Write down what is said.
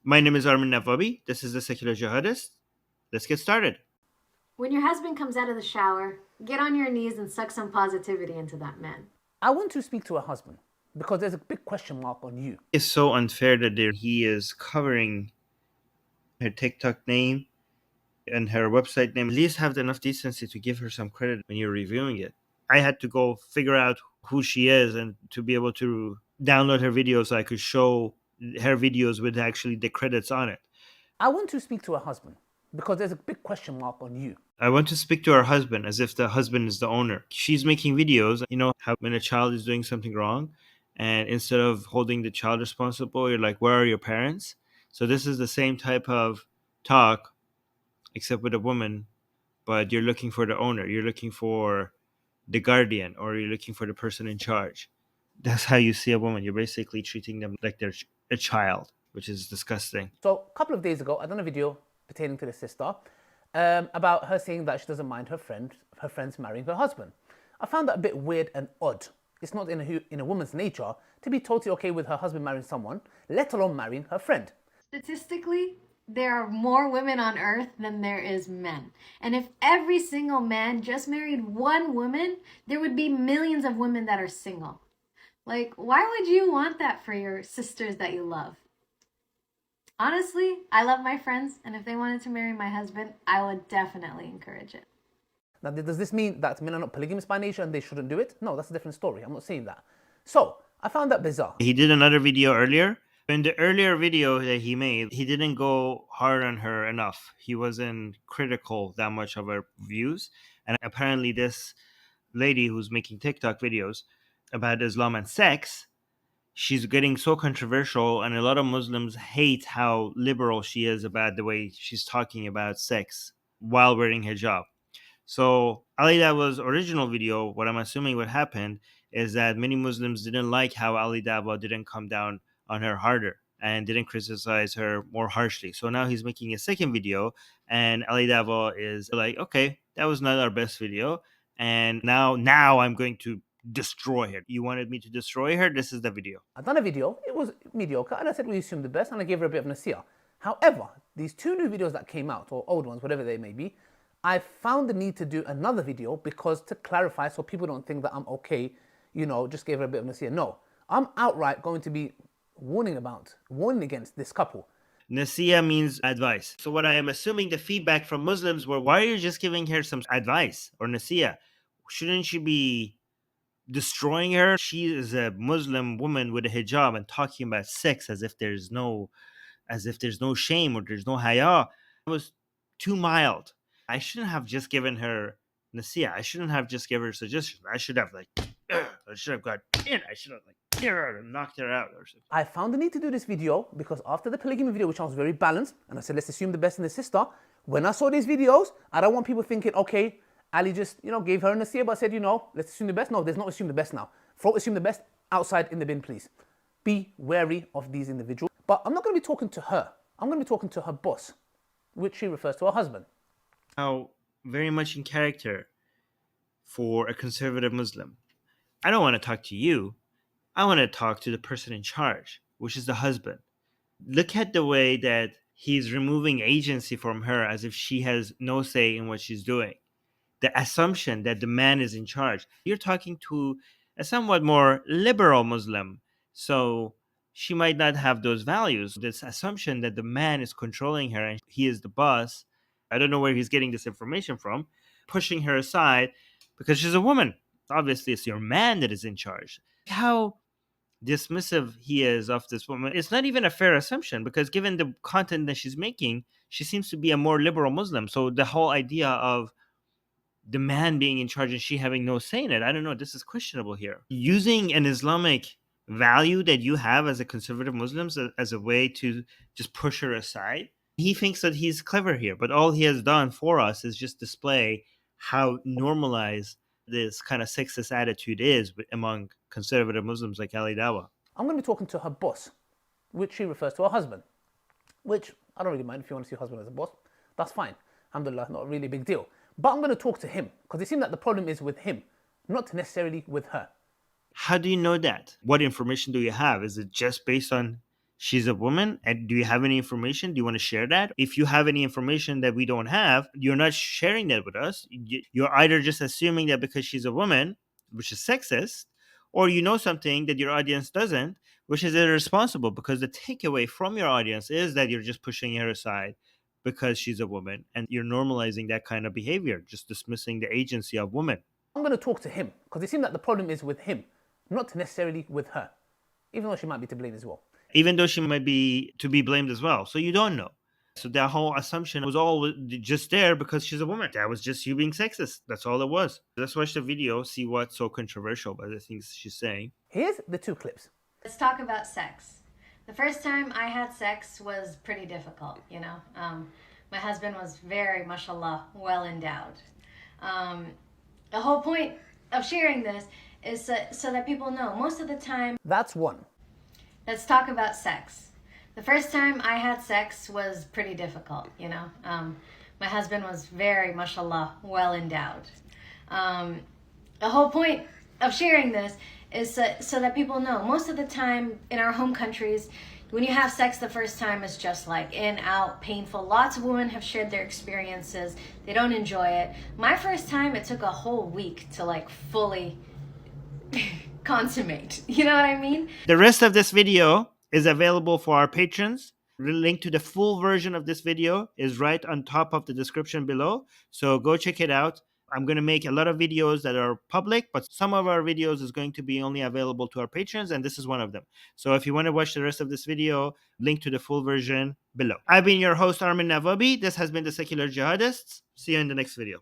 My name is Armin Navabi. This is the Secular Jihadists. Let's get started. When your husband comes out of the shower, get on your knees and suck some positivity into that man. I want to speak to her husband because there's a big question mark on you. It's so unfair that he is covering her TikTok name and her website name. At least have enough decency to give her some credit when you're reviewing it. I had to go figure out who she is and to be able to download her videos so I could show her videos with actually the credits on it. I want to speak to her husband because there's a big question mark on you. I want to speak to her husband as if the husband is the owner. She's making videos, how when a child is doing something wrong, and instead of holding the child responsible, you're like, where are your parents? So this is the same type of talk, except with a woman, but you're looking for the owner. You're looking for the guardian, or you're looking for the person in charge. That's how you see a woman. You're basically treating them like they're a child, which is disgusting. So a couple of days ago, I done a video pertaining to the sister about her saying that she doesn't mind her friends marrying her husband. I found that a bit weird and odd. It's not in a woman's nature to be totally okay with her husband marrying someone, let alone marrying her friend. Statistically, there are more women on earth than there is men. And if every single man just married one woman, there would be millions of women that are single. Like, why would you want that for your sisters that you love? Honestly, I love my friends, and if they wanted to marry my husband, I would definitely encourage it. Now, does this mean that men are not polygamous by nature and they shouldn't do it? No, that's a different story. I'm not saying that. So, I found that bizarre. He did another video earlier. In the earlier video that he made, he didn't go hard on her enough. He wasn't critical that much of her views. And apparently, this lady who's making TikTok videos about Islam and sex, she's getting so controversial, and a lot of Muslims hate how liberal she is about the way she's talking about sex while wearing hijab. So Ali Dawah's original video, what I'm assuming what happened is that many Muslims didn't like how Ali Dawah didn't come down on her harder and didn't criticize her more harshly. So now he's making a second video, and Ali Dawah is like, okay, that was not our best video, and now I'm going to destroy her. You wanted me to destroy her? This is the video. I done a video, it was mediocre, and I said we assume the best, and I gave her a bit of nasiyah. However, these two new videos that came out, or old ones, whatever they may be, I found the need to do another video because to clarify so people don't think that I'm okay, just gave her a bit of nasiyah. No, I'm outright going to be warning against this couple. Nasiya means advice. So what I am assuming the feedback from Muslims were, why are you just giving her some advice or nasiya? Shouldn't you be destroying her? She is a Muslim woman with a hijab and talking about sex as if there's no shame or there's no haya. It was too mild. I shouldn't have just given her nasiya. I shouldn't have just given her suggestions. I should have I should have got in. I should have hit her and knocked her out or something. I found the need to do this video because after the polygamy video, which I was very balanced, and I said, let's assume the best in the sister, when I saw these videos, I don't want people thinking, okay, Ali just, gave her a nasiyah, but said, let's assume the best. No, there's not assume the best now. Throw assume the best outside in the bin, please. Be wary of these individuals. But I'm not going to be talking to her. I'm going to be talking to her boss, which she refers to her husband. How very much in character for a conservative Muslim. I don't want to talk to you. I want to talk to the person in charge, which is the husband. Look at the way that he's removing agency from her as if she has no say in what she's doing. The assumption that the man is in charge. You're talking to a somewhat more liberal Muslim, so she might not have those values. This assumption that the man is controlling her and he is the boss. I don't know where he's getting this information from, pushing her aside because she's a woman. Obviously, it's your man that is in charge. How dismissive he is of this woman. It's not even a fair assumption because given the content that she's making, she seems to be a more liberal Muslim. So the whole idea of the man being in charge and she having no say in it, I don't know, this is questionable here. Using an Islamic value that you have as a conservative Muslim as a way to just push her aside. He thinks that he's clever here, but all he has done for us is just display how normalized this kind of sexist attitude is among conservative Muslims like Ali Dawah. I'm going to be talking to her boss, which she refers to her husband, which I don't really mind if you want to see your husband as a boss. That's fine. Alhamdulillah, not really a big deal. But I'm going to talk to him because it seems like the problem is with him, not necessarily with her. How do you know that? What information do you have? Is it just based on she's a woman, and do you have any information? Do you want to share that? If you have any information that we don't have, you're not sharing that with us. You're either just assuming that because she's a woman, which is sexist, or you know something that your audience doesn't, which is irresponsible, because the takeaway from your audience is that you're just pushing her aside because she's a woman, and you're normalizing that kind of behavior, just dismissing the agency of women. I'm going to talk to him because it seems like the problem is with him, not necessarily with her, even though she might be to blame as well. Even though she might be to be blamed as well. So you don't know. So that whole assumption was all just there because she's a woman. That was just you being sexist. That's all it was. Let's watch the video, see what's so controversial about the things she's saying. Here's the 2 clips. Let's talk about sex. The first time I had sex was pretty difficult, you know. My husband was very, mashallah, well endowed. The whole point of sharing this is so that people know most of the time. That's one. Let's talk about sex. The first time I had sex was pretty difficult, you know. My husband was very, mashallah, well endowed. The whole point of sharing this is so that people know most of the time in our home countries, when you have sex the first time, it's just like in, out, painful. Lots of women have shared their experiences. They don't enjoy it. My first time, it took a whole week to like fully consummate. You know what I mean? The rest of this video is available for our patrons. The link to the full version of this video is right on top of the description below. So go check it out. I'm going to make a lot of videos that are public, but some of our videos is going to be only available to our patrons, and this is one of them. So if you want to watch the rest of this video, link to the full version below. I've been your host, Armin Navabi. This has been the Secular Jihadists. See you in the next video.